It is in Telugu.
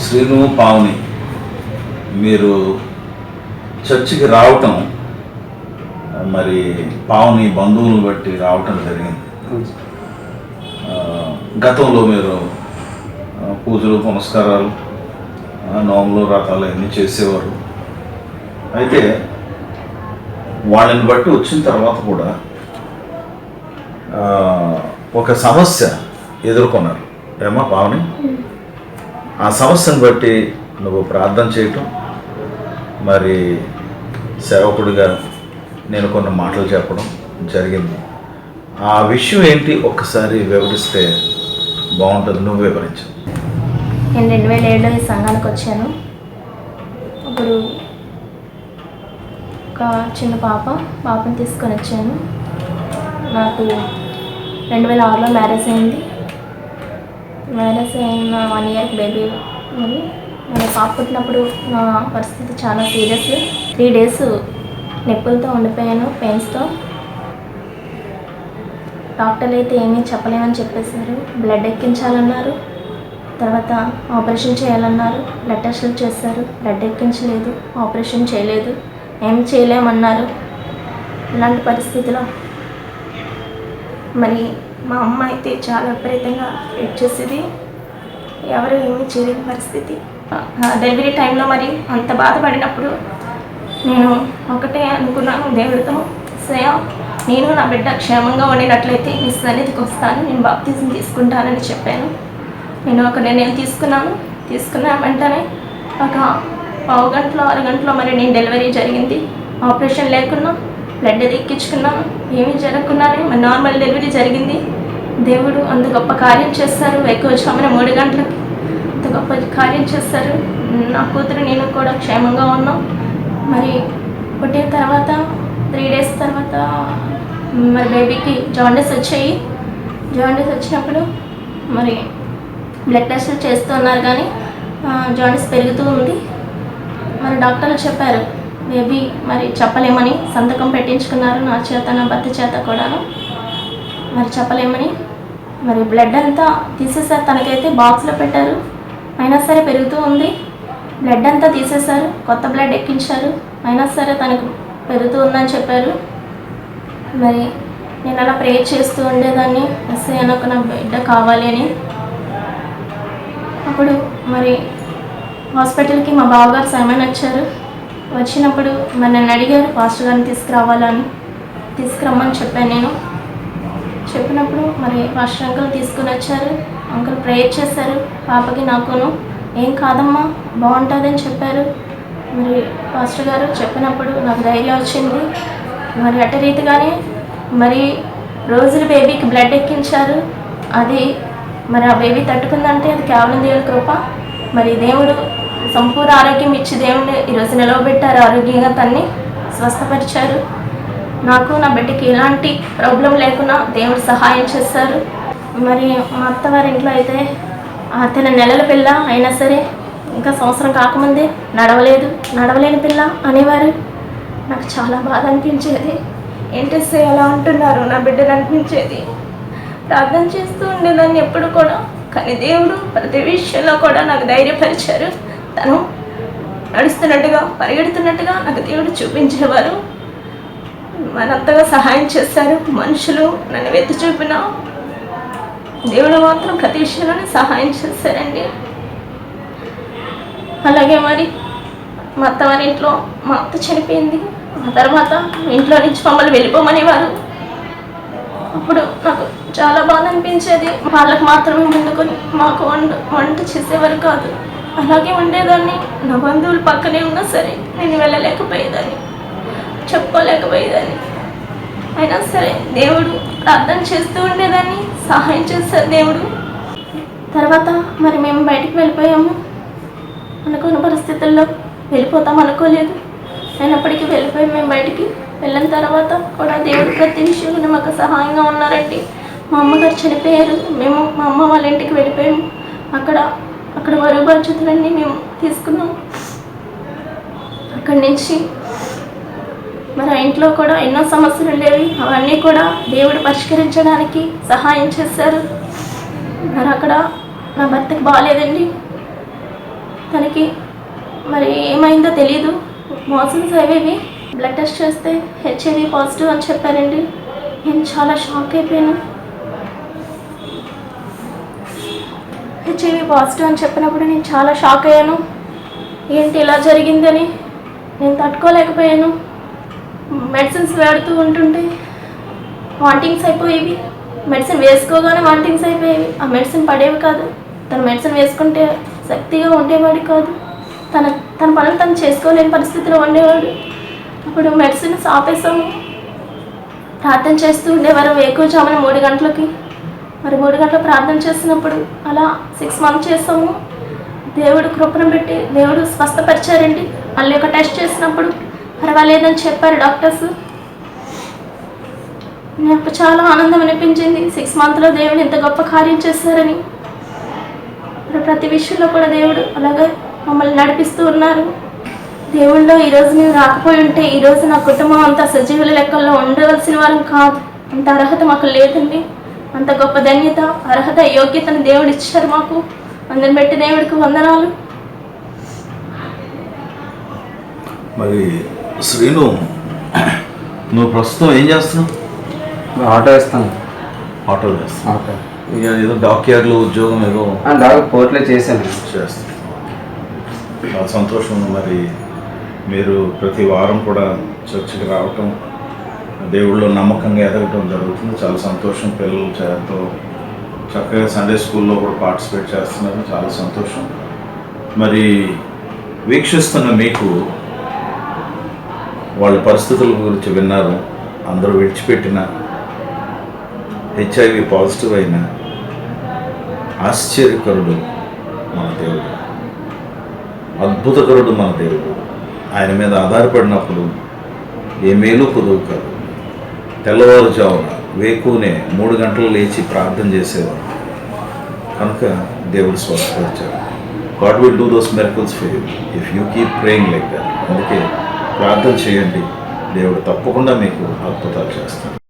శ్రీను పావని మీరు చర్చికి రావటం మరి పావని బంధువులను బట్టి రావటం జరిగింది. గతంలో మీరు పూజలు పునస్కారాలు నోములు వ్రతాలు అన్నీ చేసేవారు. అయితే వాళ్ళని బట్టి వచ్చిన తర్వాత కూడా ఒక సమస్య ఎదుర్కొన్నారు ఏమా పావని. ఆ సమస్యను బట్టి నువ్వు ప్రార్థన చేయటం, మరి సేవకుడిగా నేను కొన్ని మాటలు చెప్పడం జరిగింది. ఆ విషయం ఏంటి ఒక్కసారి వివరిస్తే బాగుంటుంది. నువ్వు వివరించు. నేను 2007లో ఈ సంఘానికి వచ్చాను. అప్పుడు ఒక చిన్న పాపని తీసుకొని వచ్చాను. నాకు 2006లో మ్యారేజ్ అయింది. మ్యారేజ్ అయిన 1 ఇయర్ బేబీ ఉంది. మన పాప పుట్టినప్పుడు నా పరిస్థితి చాలా సీరియస్. 3 డేస్ నొప్పులతో ఉండిపోయాను, పెయిన్స్తో. డాక్టర్లు అయితే ఏమీ చెప్పలేమని చెప్పేశారు. బ్లడ్ ఎక్కించాలన్నారు, తర్వాత ఆపరేషన్ చేయాలన్నారు. బ్లడ్ టెస్టులు చేశారు, బ్లడ్ ఎక్కించలేదు, ఆపరేషన్ చేయలేదు, ఏం చేయలేమన్నారు. ఇలాంటి పరిస్థితిలో మరి మా అమ్మ అయితే చాలా విపరీతంగా వెయిట్ చేసేది, ఎవరు ఏమీ చేయలేని పరిస్థితి. డెలివరీ టైంలో మరి అంత బాధపడినప్పుడు నేను ఒకటే అనుకున్నాను దేవుడితో, శ్రేయ నేను నా బిడ్డ క్షేమంగా ఉండినట్లయితే నీ సన్నిధికి వస్తాను, నేను బాప్తిజం తీసుకుంటానని చెప్పాను. నేను ఒక నిర్ణయం తీసుకున్న వెంటనే ఒక 1/2 గంటలో 6 గంటలో మరి నేను డెలివరీ జరిగింది. ఆపరేషన్ లేకున్నా, బ్లడ్ ఎక్కించుకున్నాను, ఏమీ జరగకుండానే మరి నార్మల్ డెలివరీ జరిగింది. దేవుడు అంత గొప్ప కార్యం చేస్తారు. ఎక్కువ సమయం 3 గంటలకి అంత గొప్ప కార్యం చేస్తారు. నా కూతురు నేను కూడా క్షేమంగా ఉన్నాం. మరి పుట్టిన తర్వాత 3 డేస్ తర్వాత మరి బేబీకి జాండీస్ వచ్చాయి. జాండీస్ వచ్చినప్పుడు మరి బ్లడ్ టెస్టులు చేస్తున్నారు, కానీ జాండీస్ పెరుగుతూ ఉంది. మరి డాక్టర్లు చెప్పారు బేబీ మరి చెప్పలేమని, సంతకం పెట్టించుకున్నారు నా చేత, నా భర్త చేత కూడాను. మరి చెప్పలేమని మరి బ్లడ్ అంతా తీసేసారు. తనకైతే బాక్స్లో పెట్టారు, అయినా సరే పెరుగుతూ ఉంది. బ్లడ్ అంతా తీసేశారు, కొత్త బ్లడ్ ఎక్కించారు, అయినా సరే తనకు పెరుగుతూ ఉందని చెప్పారు. మరి నేను అలా ప్రేయర్ చేస్తూ ఉండేదాన్ని, ఎస్ఐ అనొక నా బిడ్డ కావాలి అని. అప్పుడు మరి హాస్పిటల్కి మా బావగారు సైమన్ వచ్చారు. వచ్చినప్పుడు మరి నన్ను అడిగారు పాస్టర్ గారిని తీసుకురమ్మని చెప్పాను. నేను చెప్పినప్పుడు మరి పాస్టర్ అంకుల్ తీసుకుని వచ్చారు. అంకుల్ ప్రేయర్ చేశారు పాపకి నాకును. ఏం కాదమ్మా బాగుంటుందని చెప్పారు. మరి పాస్టర్ గారు చెప్పినప్పుడు నాకు ధైర్యం వచ్చింది. మరి అటు రీతిగానే మరి రోజులు బేబీకి బ్లడ్ ఎక్కించారు. అది మరి ఆ బేబీ తట్టుకుందంటే అది కేవలం దేవుడి కృప. మరి దేవుడు సంపూర్ణ ఆరోగ్యం ఇచ్చి దేవుడిని ఈరోజు నిలవబెట్టారు, ఆరోగ్యంగా తన్ని స్వస్థపరిచారు. నాకు నా బిడ్డకి ఎలాంటి ప్రాబ్లం లేకుండా దేవుడు సహాయం చేశారు. మరి మా అత్తవారి ఇంట్లో అయితే తన నెలల పిల్ల అయినా సరే ఇంకా సంవత్సరం కాకముందే నడవలేని పిల్ల అనేవారు. నాకు చాలా బాధ అనిపించేది. ఏంటేస్తే ఎలా అంటున్నారు నా బిడ్డలు అనిపించేది. ప్రార్థన చేస్తూ ఉండేదాన్ని ఎప్పుడు కూడా, కానీ దేవుడు ప్రతి విషయంలో కూడా నాకు ధైర్యపరిచారు. తను నడుస్తున్నట్టుగా పరిగెడుతున్నట్టుగా నాకు దేవుడు చూపించేవారు. మనంతగా సహాయం చేశారు. మనుషులు నన్ను వెతి చూపినా దేవుడు మాత్రం ప్రతి విషయంలోనే సహాయం చేశారండి. అలాగే మరి మా అత్తవారి ఇంట్లో మా అత్త చనిపోయింది. ఆ తర్వాత ఇంట్లో నుంచి మమ్మల్ని వెళ్ళిపోమనేవారు. అప్పుడు నాకు చాలా బాధ అనిపించేది. వాళ్ళకి మాత్రమే ముందుకొని మాకు వంట చేసేవారు కాదు. అలాగే ఉండేదాన్ని. నా బంధువులు పక్కనే ఉన్నా సరే నేను వెళ్ళలేకపోయేదాన్ని, చెప్పుకోలేకపోయేదాన్ని. అయినా సరే దేవుడు ప్రార్థన చేస్తూ ఉండేదాన్ని, సహాయం చేశారు దేవుడు. తర్వాత మరి మేము బయటికి వెళ్ళిపోయాము. అనుకున్న పరిస్థితుల్లో వెళ్ళిపోతాం అనుకోలేదు, అయినప్పటికీ వెళ్ళిపోయాము. మేము బయటికి వెళ్ళిన తర్వాత కూడా దేవుడు ప్రతి విషయంలో మాకు సహాయంగా ఉన్నారండి. మా అమ్మగారు చనిపోయారు. మేము మా అమ్మ వాళ్ళ ఇంటికి వెళ్ళిపోయాము. అక్కడ వరుగు బాధ్యతలన్నీ మేము తీసుకున్నాము. అక్కడి నుంచి మరి ఆ ఇంట్లో కూడా ఎన్నో సమస్యలు ఉండేవి. అవన్నీ కూడా దేవుడు పరిష్కరించడానికి సహాయం చేశారు. మరి అక్కడ నా భర్తకి బాగాలేదండి. తనకి మరి ఏమైందో తెలియదు, మోషన్స్ అవేవి. బ్లడ్ టెస్ట్ చేస్తే హెచ్ఐవి పాజిటివ్ అని చెప్పారండి. నేను చాలా షాక్ అయిపోయాను. హెచ్ఐవి పాజిటివ్ అని చెప్పినప్పుడు నేను చాలా షాక్ అయ్యాను. ఏంటి ఇలా జరిగిందని నేను తట్టుకోలేకపోయాను. మెడిసిన్స్ వాడుతూ ఉంటుంటే వాంటింగ్స్ అయిపోయేవి. మెడిసిన్ వేసుకోగానే వాంటింగ్స్ అయిపోయేవి. ఆ మెడిసిన్ పడేవి కాదు. తను మెడిసిన్ వేసుకుంటే శక్తిగా ఉండేవాడు కాదు. తన పనులు తను చేసుకోలేని పరిస్థితిలో ఉండేవాడు. అప్పుడు మెడిసిన్స్ ఆపేసాము. ప్రార్థన చేస్తూ ఉండేవారు వేకువజామున 3 గంటలకి. మరి 3 గంటలకు ప్రార్థన చేసినప్పుడు అలా 6 months చేస్తాము. దేవుడు కృపను పెట్టి దేవుడు స్వస్థపరిచారండి. మళ్ళీ ఒక టెస్ట్ చేసినప్పుడు పర్వాలేదని చెప్పారు డాక్టర్స్. నాకు చాలా ఆనందం అనిపించింది 6 monthsలో దేవుడు ఇంత గొప్ప కార్యం చేశారని. ప్రతి విషయంలో కూడా దేవుడు అలాగే మమ్మల్ని నడిపిస్తూ ఉన్నారు. దేవుళ్ళో ఈరోజు మేము రాకపోయి ఉంటే ఈరోజు నా కుటుంబం అంతా సజీవుల లెక్కల్లో ఉండవలసిన వారం కాదు. అంత అర్హత మాకు లేదండి. అంత గొప్ప ధన్యత, అర్హత, యోగ్యతను దేవుడు ఇచ్చారు మాకు. అందరిని బట్టి దేవుడికి వందనాలు. మరి శ్రీను, నువ్వు ప్రస్తుతం ఏం చేస్తున్నావు? ఆటో వేస్తాను. ఆటో చేస్తాను. ఇక ఏదో డాక్యార్డ్లో ఉద్యోగం ఏదో కోర్టులో చేశాను. చేస్తాను. చాలా సంతోషం. మరి మీరు ప్రతి వారం కూడా చర్చికి రావటం, దేవుళ్ళో నమ్మకంగా ఎదగటం జరుగుతుంది. చాలా సంతోషం. పిల్లలు చేతతో చక్కగా సండే స్కూల్లో కూడా పార్టిసిపేట్ చేస్తున్నారు. చాలా సంతోషం. మరి వీక్షిస్తున్న మీకు వాళ్ళ పరిస్థితుల గురించి విన్నారు. అందరూ విడిచిపెట్టిన హెచ్ఐవి పాజిటివ్ అయిన ఆశ్చర్యకరుడు మన దేవుడు, అద్భుతకరుడు మన దేవుడు. ఆయన మీద ఆధారపడినప్పుడు ఏ మేలు కుదువు కాదు. తెల్లవారుజామున వేకునే 3 గంటలు లేచి ప్రార్థన చేసేవారు కనుక దేవుడు స్వస్థపరిచాడు. God will do those miracles for you if you keep praying like that. అందుకే ప్రార్థన చేయండి, దేవుడు తప్పకుండా మీకు అద్భుతాలు చేస్తాడు.